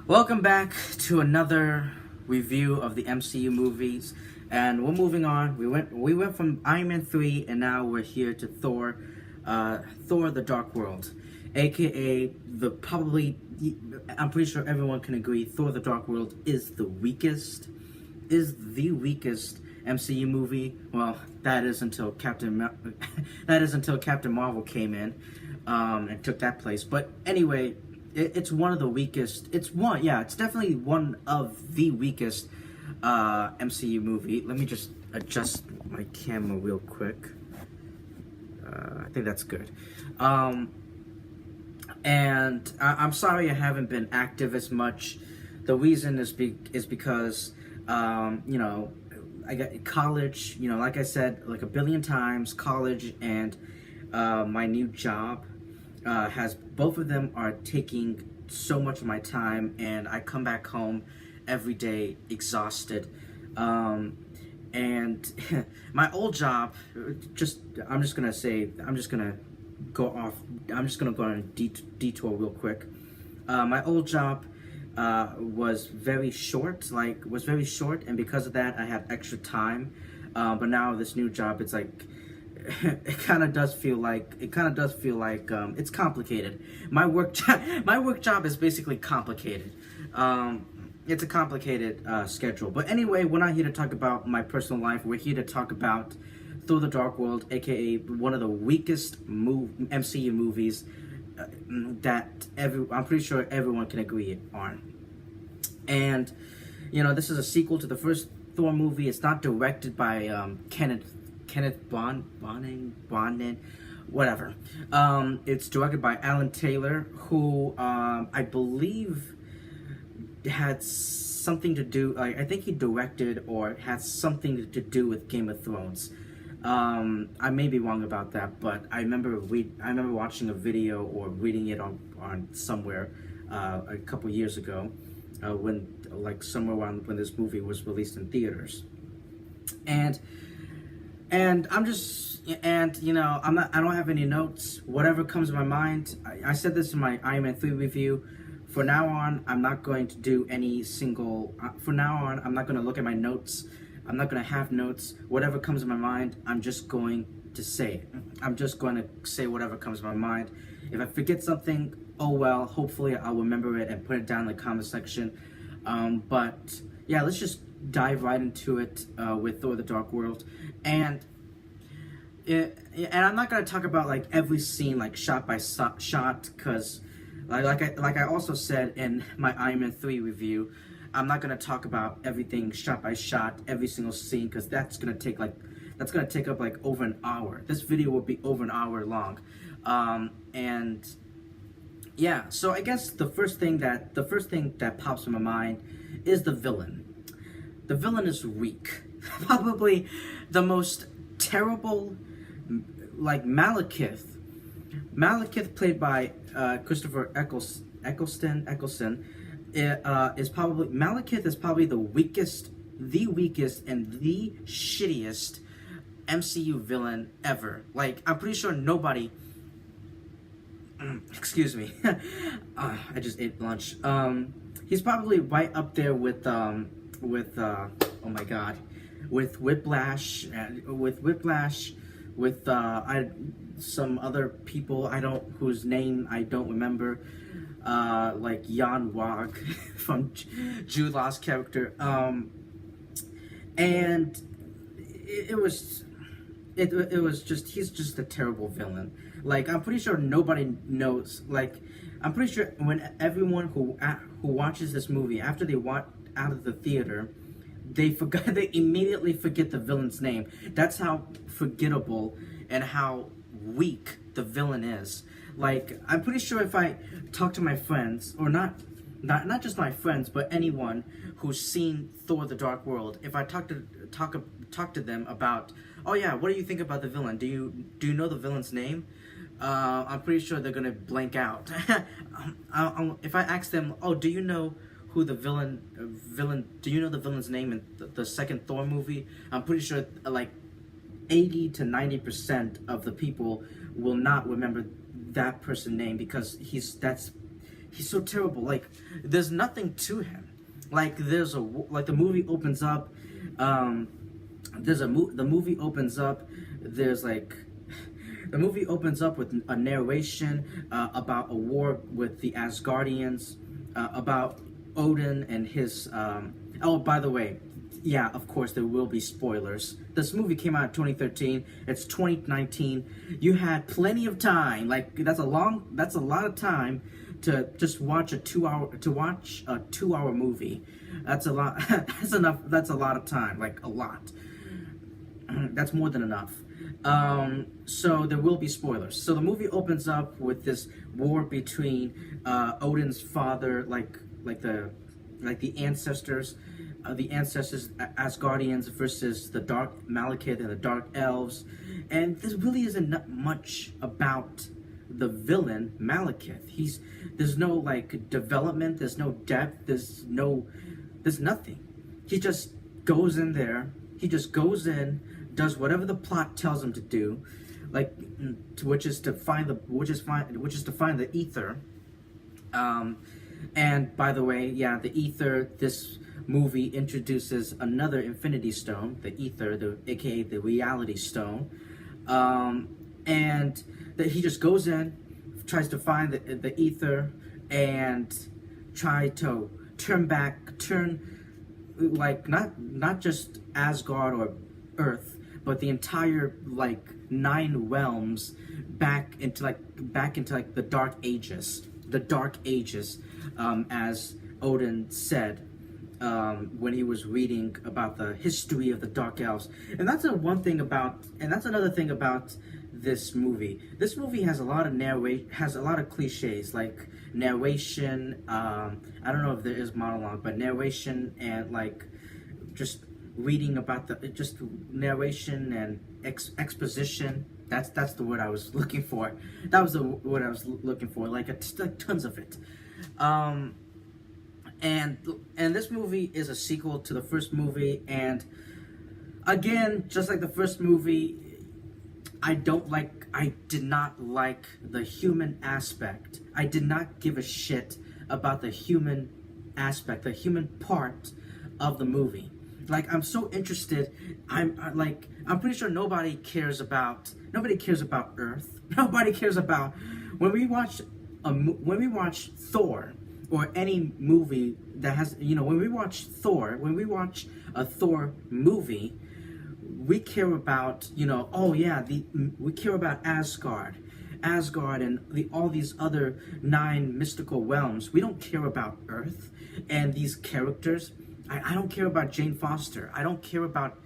Welcome back to another review of the MCU movies, and we're moving on. We went from Iron Man 3, and now we're here to Thor, Thor: The Dark World, aka I'm pretty sure everyone can agree Thor: The Dark World is the weakest MCU movie. Well, that is until Captain Marvel came in, and took that place. But anyway. It's one of the weakest. It's definitely one of the weakest MCU movie. Let me just adjust my camera real quick. I think that's good. And I'm sorry I haven't been active as much. The reason is because I got college. Like I said, like a billion times, college and my new job. Both of them are taking so much of my time, and I come back home every day exhausted. And my old job, I'm just gonna go on a detour real quick. My old job was very short, and because of that, I had extra time. But now this new job, it's like. It kind of does feel like it's complicated. My work job is basically complicated. It's a complicated schedule. But anyway, we're not here to talk about my personal life. We're here to talk about Thor: The Dark World, aka one of the weakest MCU movies that I'm pretty sure everyone can agree on. And this is a sequel to the first Thor movie. It's not directed by Kenneth Branagh, whatever. It's directed by Alan Taylor, who I believe had something to do. I think he directed or has something to do with Game of Thrones. I may be wrong about that, but I remember watching a video or reading it on somewhere a couple years ago, somewhere around when this movie was released in theaters, and I don't have any notes. Whatever comes to my mind. I said this in my Iron Man 3 review. For now on, I'm not going to do any single. For now on, I'm not going to look at my notes. I'm not going to have notes. Whatever comes to my mind, I'm just going to say it. I'm just going to say whatever comes to my mind. If I forget something, oh well. Hopefully, I'll remember it and put it down in the comment section. But yeah, let's just dive right into it with Thor: The Dark World. And I'm not gonna talk about like every scene like shot by shot, because like I also said in my Iron Man 3 review, I'm not gonna talk about everything shot by shot, every single scene, because that's gonna take up like over an hour. This video will be over an hour long, and yeah. So I guess the first thing that pops in my mind is the villain. The villain is weak. Probably the most terrible, like Malekith. Malekith, played by Christopher Eccleston, Malekith is probably the weakest and the shittiest MCU villain ever. Like, I'm pretty sure nobody. Excuse me. I just ate lunch. He's probably right up there with oh my god, with Whiplash, with some other people whose name I don't remember, like Jan Wag from Jude Law's character, and it was just, he's just a terrible villain. Like, I'm pretty sure nobody knows. Like, I'm pretty sure when everyone who watches this movie, after they walk out of the theater, they immediately forget the villain's name. That's how forgettable and how weak the villain is. Like, I'm pretty sure if I talk to my friends, or not just my friends, but anyone who's seen Thor: The Dark World, if I talk to them about, oh yeah, what do you think about the villain? Do you know the villain's name? I'm pretty sure they're gonna blank out. If I ask them, oh, do you know who the villain? Do you know the villain's name in the second Thor movie? I'm pretty sure like 80 to 90% of the people will not remember that person's name, because He's so terrible. Like, there's nothing to him. Like, like the movie opens up. The movie opens up. There's like, the movie opens up with a narration about a war with the Asgardians, about Odin and his. Oh, by the way, yeah, of course there will be spoilers. This movie came out in 2013. It's 2019. You had plenty of time. Like, that's a lot of time to just watch a 2-hour movie. That's a lot. That's enough. That's a lot of time. Like, a lot. That's more than enough. So there will be spoilers. So the movie opens up with this war between Odin's father, like the ancestors, Asgardians versus the Dark Malekith and the Dark Elves, and there really isn't much about the villain Malekith. There's no like development, there's no depth, there's nothing. He just goes in there. He just goes in, does whatever the plot tells him to do, like which is to find the Aether. And by the way, yeah, the Aether. This movie introduces another Infinity Stone, the Aether, aka the Reality Stone, and that he just goes in, tries to find the Aether, and try to turn like not just Asgard or Earth, but the entire like 9 realms back into the Dark Ages. The Dark Ages, as Odin said when he was reading about the history of the Dark Elves. And that's another thing about this movie. This movie has a lot of cliches, like narration. I don't know if there is monologue, but narration and like just reading about just narration and exposition. That's the word I was looking for. That was the word I was looking for. Like tons of it. And this movie is a sequel to the first movie, and again, just like the first movie, I did not like the human aspect. I did not give a shit about the human aspect, the human part of the movie. Like, I'm so interested. I'm pretty sure nobody cares about Earth. Nobody cares about when we watch Thor or any movie that has, when we watch a Thor movie, we care about, we care about Asgard and all these other 9 mystical realms. We don't care about Earth and these characters. I don't care about Jane Foster. I don't care about,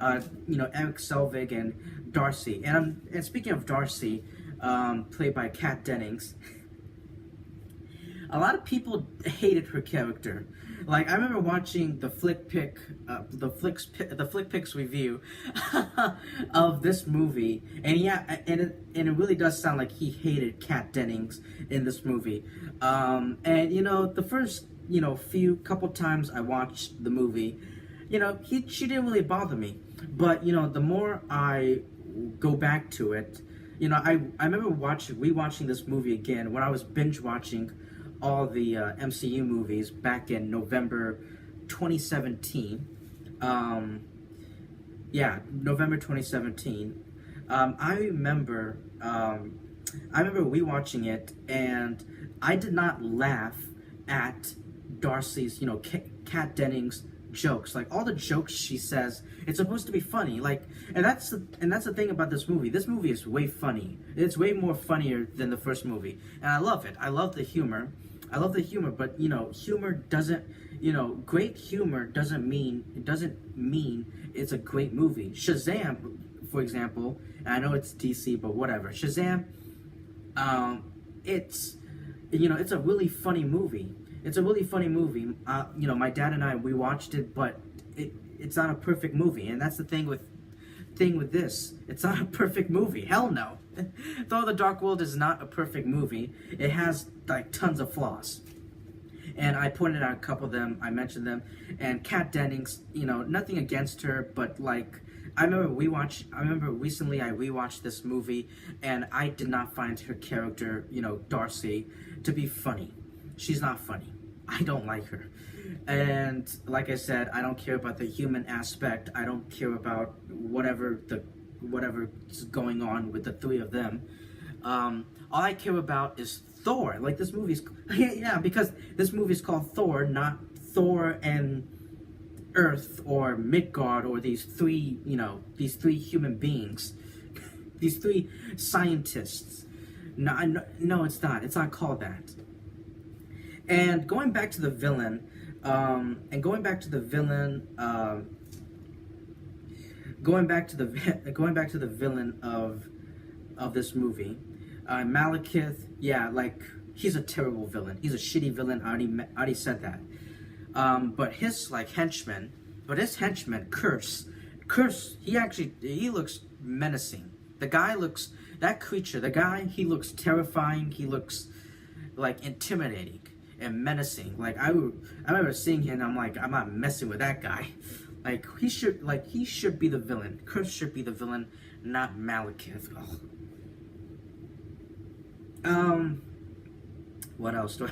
Eric Selvig and Darcy. And speaking of Darcy, played by Kat Dennings, a lot of people hated her character. Like, I remember watching the Flick Picks review of this movie, and it really does sound like he hated Kat Dennings in this movie. And the first couple times I watched the movie, she didn't really bother me. But the more I go back to it, I remember rewatching this movie again when I was binge watching all the MCU movies back in November 2017. November 2017. I remember rewatching it, and I did not laugh at Darcy's, Kat Dennings jokes. Like, all the jokes she says, it's supposed to be funny. Like, and that's the thing about this movie. This movie is way funny. It's way more funnier than the first movie, and I love it. I love the humor. But humor doesn't, great humor doesn't mean it's a great movie. Shazam, for example, and I know it's DC, but whatever. Shazam, it's a really funny movie. It's a really funny movie. My dad and we watched it, but it's not a perfect movie, and that's the thing with this. It's not a perfect movie. Hell no. Thor: The Dark World is not a perfect movie. It has like tons of flaws, and I pointed out a couple of them. I mentioned them, and Kat Dennings. Nothing against her, but like I remember recently I rewatched this movie, and I did not find her character, Darcy, to be funny. she's not funny. I don't like her. And like I said, I don't care about the human aspect. I don't care about whatever's going on with the three of them. All I care about is Thor. Like, this movie's yeah, because this movie's called Thor, not Thor and Earth or Midgard or these three human beings, these three scientists. No, it's not. It's not called that. And going back to the villain, going back to the villain of this movie, Malekith. Yeah, like, he's a terrible villain. He's a shitty villain. I already said that. But his henchman, Curse, he looks menacing. The guy, he looks terrifying. He looks like intimidating and menacing. Like, I remember seeing him, and I'm like, I'm not messing with that guy. Like, he should be the villain. Curse should be the villain, not Malekith. What else do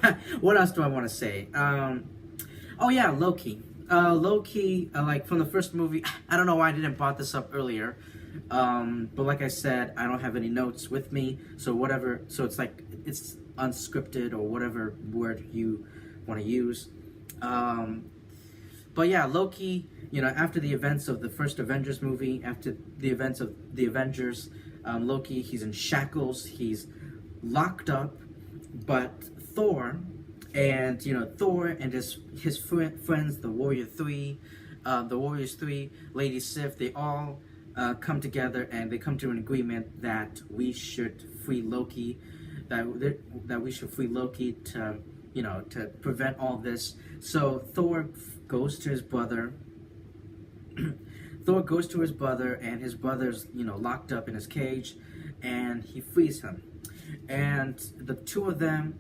I want to say? Oh yeah, Loki. Loki, like, from the first movie, I don't know why I didn't brought this up earlier. But like I said, I don't have any notes with me, so it's like, it's unscripted or whatever word you want to use. But yeah, Loki, after the events of the first Avengers movie, after the events of the Avengers, Loki, he's in shackles, he's locked up, but Thor and his friends, the Warriors 3, Lady Sif, they all come together, and they come to an agreement that we should free Loki, that we should free Loki to prevent all this. So Thor goes to his brother. And his brother's locked up in his cage, and he frees him. And the two of them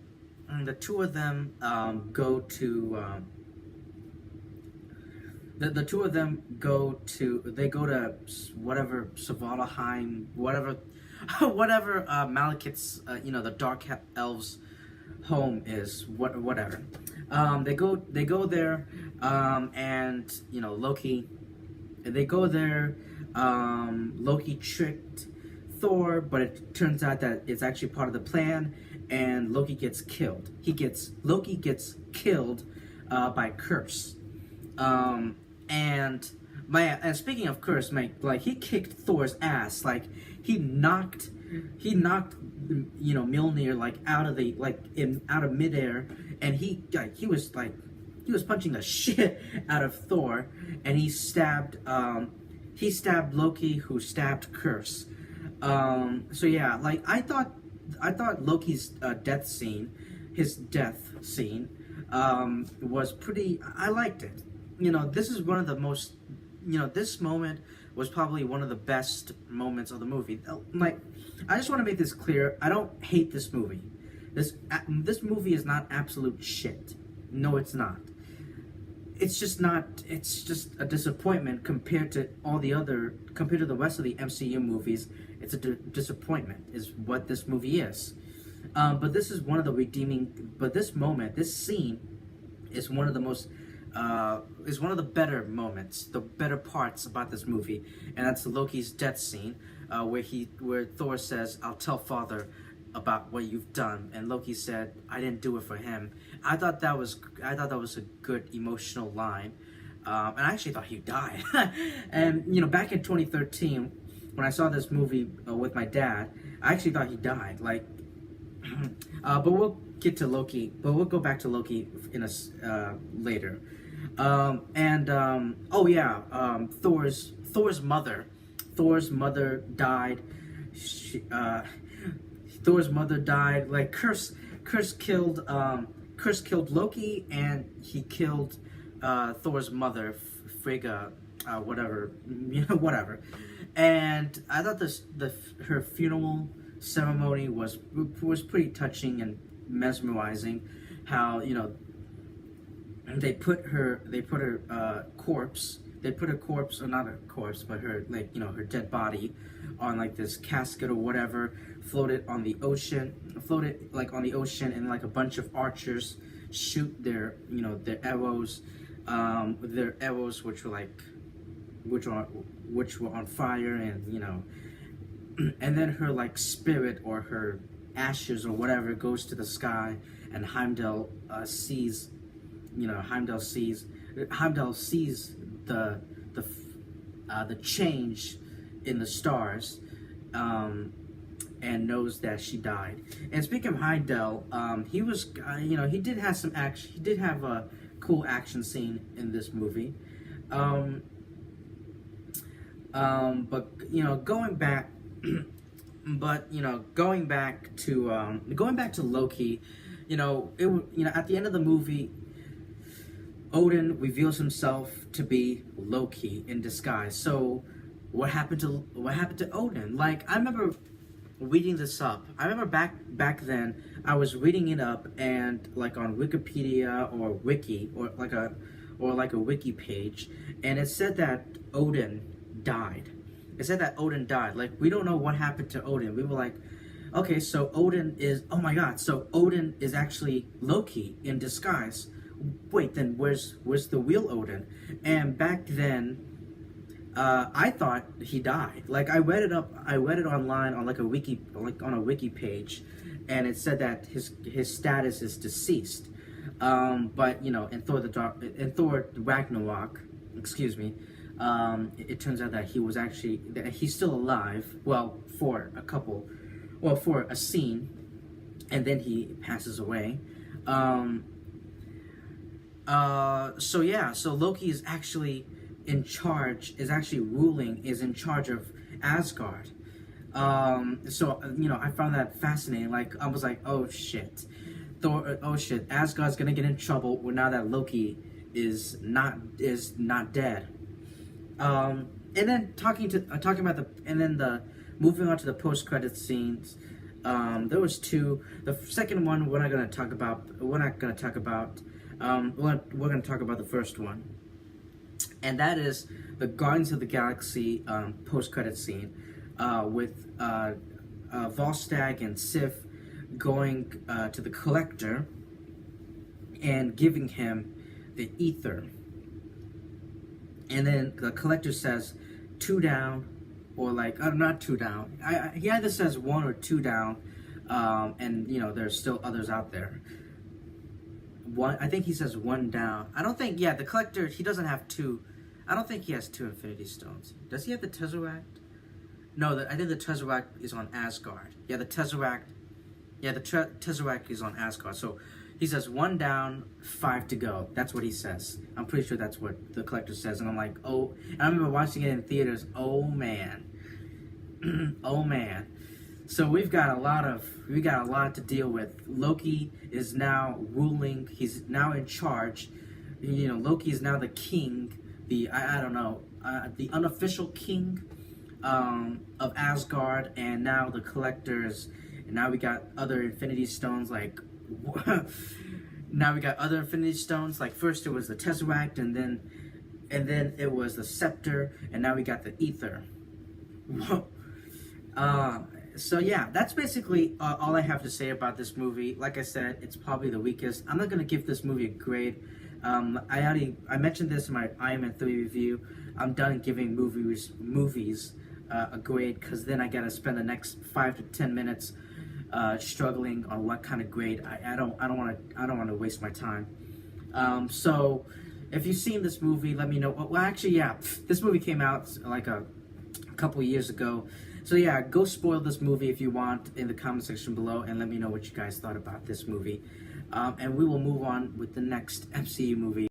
go to whatever Svalheim, whatever Malekith's the Dark Elves home is, whatever. They go there, and Loki. They go there. Loki tricked Thor, but it turns out that it's actually part of the plan, and Loki gets killed. Loki gets killed by Curse. And speaking of Curse, he kicked Thor's ass. Like, he knocked Mjolnir out of midair, and he was punching the shit out of Thor, and he stabbed Loki, who stabbed Curse. So yeah, like, I thought Loki's death scene was pretty. I liked it. This is one of the most. This moment was probably one of the best moments of the movie. Like, I just want to make this clear. I don't hate this movie. This movie is not absolute shit. No, it's not. It's just not. It's just a disappointment compared to the rest of the MCU movies. It's a disappointment, is what this movie is. But this is one of the redeeming. But this scene, is one of the most. Is one of the better moments, the better parts about this movie, and that's Loki's death scene, where Thor says, "I'll tell Father about what you've done," and Loki said, "I didn't do it for him." I thought that was a good emotional line, and I actually thought he died. And back in 2013, when I saw this movie with my dad, I actually thought he died. Like, but we'll get to Loki. But we'll go back to Loki in later. Thor's mother died. Thor's mother died. Like, Curse killed Loki, and he killed Thor's mother, Frigga, whatever. And I thought her funeral ceremony was pretty touching and mesmerizing. How they put her corpse. They put her corpse, or not her corpse, but her her dead body, on this casket or whatever. Floated on the ocean, and a bunch of archers shoot their their arrows which were like which were on fire, and and then her like spirit or her ashes or whatever goes to the sky, and sees Heimdall sees the change in the stars, and knows that she died. And speaking of Heimdall, he was he did have some action. He did have a cool action scene in this movie. But going back, going back to Loki, at the end of the movie, Odin reveals himself to be Loki in disguise. So what happened to Odin? Like, I remember reading this up. I remember back then I was reading it up, and like on Wikipedia or Wiki or like a wiki page, and it said that Odin died. It said that Odin died. Like, we don't know what happened to Odin. We were like, okay, so Odin is, oh my god, so Odin is actually Loki in disguise. Wait, then where's the real Odin? And back then, I thought he died. Like, I read it online on like a wiki page, and it said that his status is deceased. But in Thor Ragnarok, excuse me, it turns out that he's still alive. Well, for a scene, and then he passes away. So Loki is actually in charge, is in charge of Asgard. I found that fascinating. Like, I was like, oh shit, Asgard's gonna get in trouble now that Loki is not dead. And then moving on to the post-credit scenes. There was two. The second one we're not gonna talk about. We're gonna talk about the first one, and that is the Guardians of the Galaxy post-credit scene, with Volstagg and Sif going to the Collector and giving him the Aether. And then the Collector says, 2 down, or like, not 2 down. He either says 1 or 2 down, and there's still others out there. I think he says 1 down. I don't think, the Collector, he doesn't have 2. I don't think he has 2 Infinity Stones. Does he have the Tesseract? No, I think the Tesseract is on Asgard. The Tesseract is on Asgard. So he says 1 down, 5 to go. That's what he says. I'm pretty sure that's what the Collector says. And I'm like, oh, and I remember watching it in theaters. Oh man. Oh man. So we got a lot to deal with. Loki is now ruling. He's now in charge. Loki is now the king. The unofficial king of Asgard, and now the Collectors. And now we got other Infinity Stones. Like, first it was the Tesseract, and then it was the Scepter, and now we got the Aether. So yeah, that's basically all I have to say about this movie. Like I said, it's probably the weakest. I'm not gonna give this movie a grade. I mentioned this in my Iron Man 3 review. I'm done giving movies a grade, because then I gotta spend the next 5 to 10 minutes struggling on what kind of grade. I don't want to waste my time. So if you've seen this movie, let me know. Well, actually, yeah, this movie came out like a couple years ago. So yeah, go spoil this movie if you want in the comment section below, and let me know what you guys thought about this movie. And we will move on with the next MCU movie.